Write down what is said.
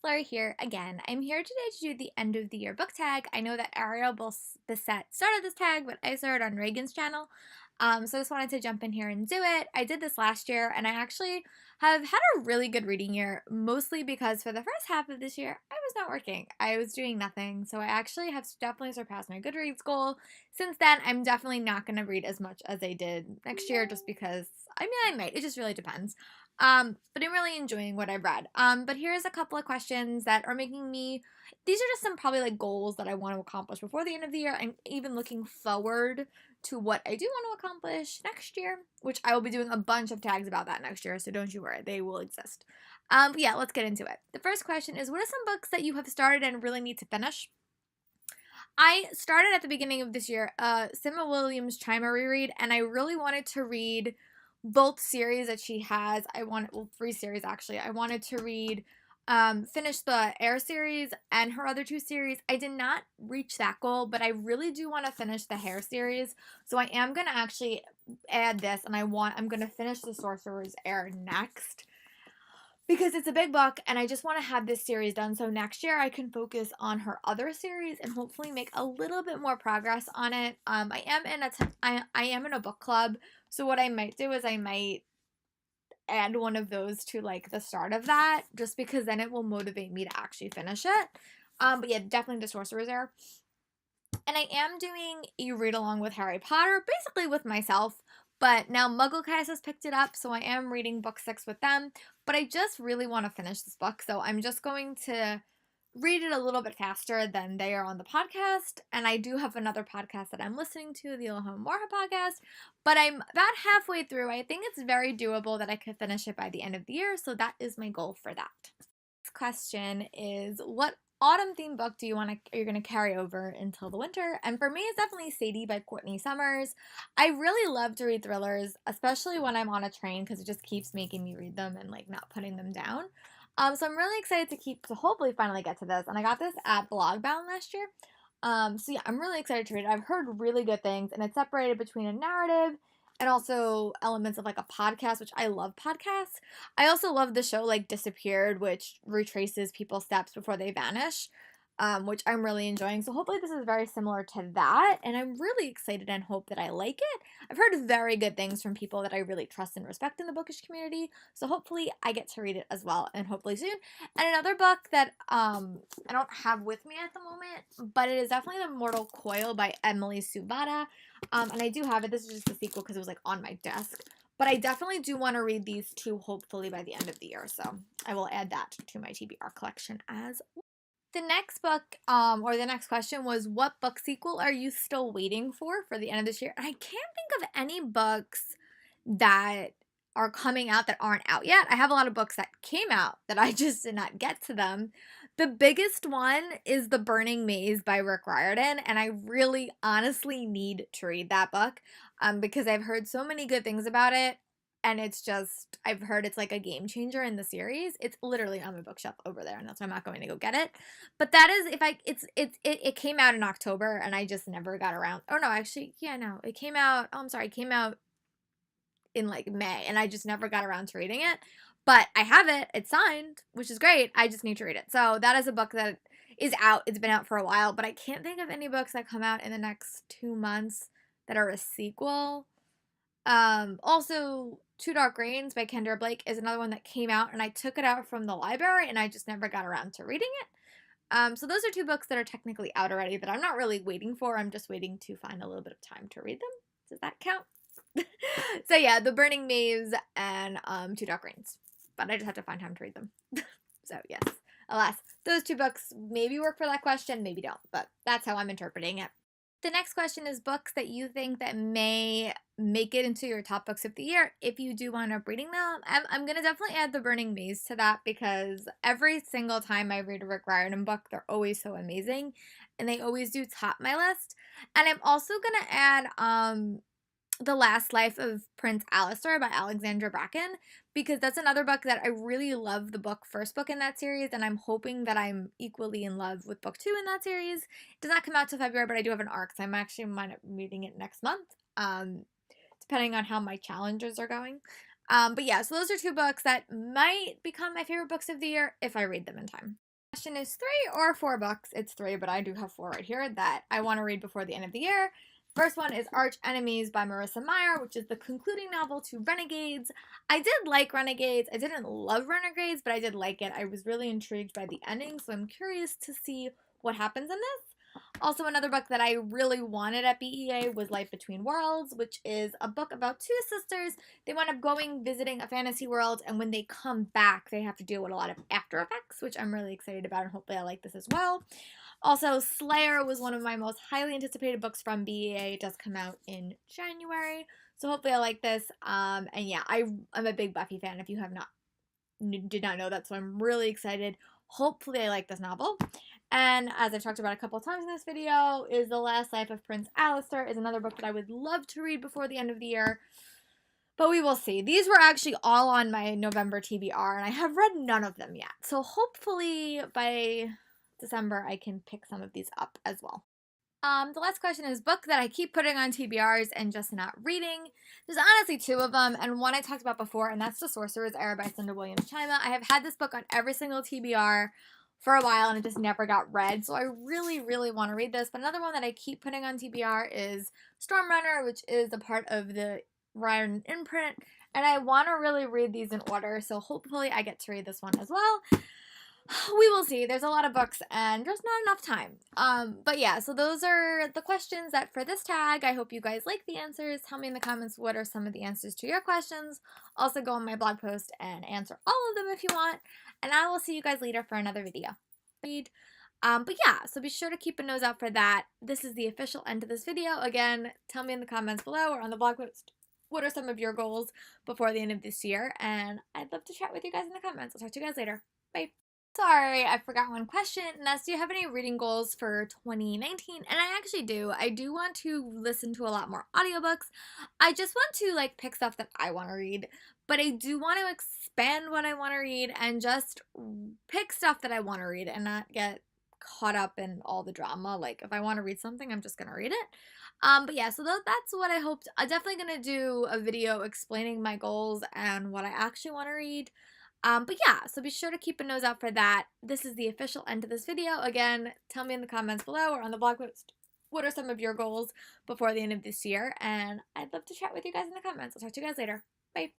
Fleur here again. I'm here today to do the end of the year book tag. I know that Ariel Bissett started this tag, but I started on Reagan's channel. So I just wanted to jump in here and do it. I did this last year, and I actually have had a really good reading year, mostly because for the first half of this year, I was not working. I was doing nothing, so I actually have definitely surpassed my Goodreads goal. Since then, I'm definitely not going to read as much as I did next year, just because, I might. It just really depends. But I'm really enjoying what I've read. But here's a couple of questions that are making me, these are just some probably like goals that I want to accomplish before the end of the year. I'm even looking forward to what I do want to accomplish next year, which I will be doing a bunch of tags about that next year, so don't you worry, they will exist. But yeah, let's get into it. The first question is, what are some books that you have started and really need to finish? I started at the beginning of this year, Sima Williams' Chima reread, and I really wanted to read both series that she has. Three series actually. I wanted to read, finish the Air series and her other two series. I did not reach that goal, but I really do want to finish the Hair series. So I am going to actually add this, and I'm going to finish the Sorcerer's Air next, because it's a big book and I just want to have this series done so next year I can focus on her other series and hopefully make a little bit more progress on it. I am in a book club, so what I might do is I might add one of those to like the start of that, just because then it will motivate me to actually finish it. But yeah, definitely the Sorcerer's Air. And I am doing a read along with Harry Potter, basically with myself. But now MuggleCast has picked it up, so I am reading book 6 with them. But I just really want to finish this book, so I'm just going to read it a little bit faster than they are on the podcast. And I do have another podcast that I'm listening to, the Ilham Morha podcast. But I'm about halfway through. I think it's very doable that I could finish it by the end of the year, so that is my goal for that. Next question is, what autumn themed book do you want to you're going to carry over until the winter? And for me, it's definitely Sadie by Courtney Summers. I really love to read thrillers, especially when I'm on a train, because it just keeps making me read them and like not putting them down. So I'm really excited to hopefully finally get to this. And I got this at Blogbound last year. So yeah, I'm really excited to read it. I've heard really good things, and it's separated between a narrative and also elements of like a podcast, which I love podcasts. I also love the show like Disappeared, which retraces people's steps before they vanish, which I'm really enjoying. So hopefully this is very similar to that, and I'm really excited and hope that I like it. I've heard very good things from people that I really trust and respect in the bookish community, so hopefully I get to read it as well, and hopefully soon. And another book that I don't have with me at the moment, but it is definitely The Mortal Coil by Emily Subata. And I do have it. This is just a sequel because it was like on my desk. But I definitely do want to read these two hopefully by the end of the year. So I will add that to my TBR collection as well. The next book, or the next question was, what book sequel are you still waiting for the end of this year? And I can't think of any books that are coming out that aren't out yet. I have a lot of books that came out that I just did not get to them. The biggest one is The Burning Maze by Rick Riordan, and I really honestly need to read that book, because I've heard so many good things about it, and I've heard it's like a game changer in the series. It's literally on my bookshelf over there, and that's why I'm not going to go get it. But that is, it came out in October, and I just never got around. Oh no, actually, yeah, no, it came out. Oh, I'm sorry, it came out in like May, and I just never got around to reading it. But I have it. It's signed, which is great. I just need to read it. So that is a book that is out. It's been out for a while, but I can't think of any books that come out in the next 2 months that are a sequel. Also, Two Dark Reigns by Kendra Blake is another one that came out, and I took it out from the library, and I just never got around to reading it. So those are two books that are technically out already that I'm not really waiting for. I'm just waiting to find a little bit of time to read them. Does that count? So yeah, The Burning Maze and Two Dark Reigns. But I just have to find time to read them. So yes, alas, those two books maybe work for that question, maybe don't, but that's how I'm interpreting it. The next question is books that you think that may make it into your top books of the year if you do wind up reading them. I'm going to definitely add The Burning Maze to that, because every single time I read a Rick Riordan book, they're always so amazing, and they always do top my list. And I'm also going to add The Last Life of Prince Alistair by Alexandra Bracken, because that's another book that I really love, the first book in that series, and I'm hoping that I'm equally in love with book 2 in that series. It does not come out till February, but I do have an arc, so I'm actually might up reading it next month, depending on how my challenges are going. But yeah, so those are two books that might become my favorite books of the year if I read them in time. Question is 3 or 4 books. It's 3, but I do have 4 right here that I want to read before the end of the year. First one is Arch Enemies by Marissa Meyer, which is the concluding novel to Renegades. I did like Renegades. I didn't love Renegades, but I did like it. I was really intrigued by the ending, so I'm curious to see what happens in this. Also, another book that I really wanted at BEA was Life Between Worlds, which is a book about 2 sisters. They wind up going visiting a fantasy world, and when they come back, they have to deal with a lot of after effects, which I'm really excited about, and hopefully I like this as well. Also, Slayer was one of my most highly anticipated books from BEA. It does come out in January, so hopefully I like this. And yeah, I'm a big Buffy fan. If you did not know that, so I'm really excited. Hopefully I like this novel. And as I've talked about a couple of times in this video, is The Last Life of Prince Alistair is another book that I would love to read before the end of the year. But we will see. These were actually all on my November TBR, and I have read none of them yet. So hopefully by December I can pick some of these up as well. The last question is book that I keep putting on TBRs and just not reading. There's honestly 2 of them, and one I talked about before, and that's The Sorcerer's Heir by Cinda Williams Chima. I have had this book on every single TBR for a while, and it just never got read, so I really, really want to read this. But another one that I keep putting on TBR is Stormrunner, which is a part of the Riordan imprint, and I want to really read these in order, so hopefully I get to read this one as well. We will see. There's a lot of books and just not enough time. But yeah, so those are the questions that for this tag. I hope you guys like the answers. Tell me in the comments what are some of the answers to your questions. Also go on my blog post and answer all of them if you want. And I will see you guys later for another video. But yeah, so be sure to keep a nose out for that. This is the official end to this video. Again, tell me in the comments below or on the blog post what are some of your goals before the end of this year. And I'd love to chat with you guys in the comments. I'll talk to you guys later. Bye. Sorry, I forgot one question, and that's, do you have any reading goals for 2019? And I actually do. I do want to listen to a lot more audiobooks. I just want to, like, pick stuff that I want to read, but I do want to expand what I want to read and just pick stuff that I want to read and not get caught up in all the drama. Like, if I want to read something, I'm just going to read it. But yeah, so that's what I hoped. I'm definitely going to do a video explaining my goals and what I actually want to read. But yeah, so be sure to keep a nose out for that. This is the official end to this video. Again, tell me in the comments below or on the blog post what are some of your goals before the end of this year. And I'd love to chat with you guys in the comments. I'll talk to you guys later.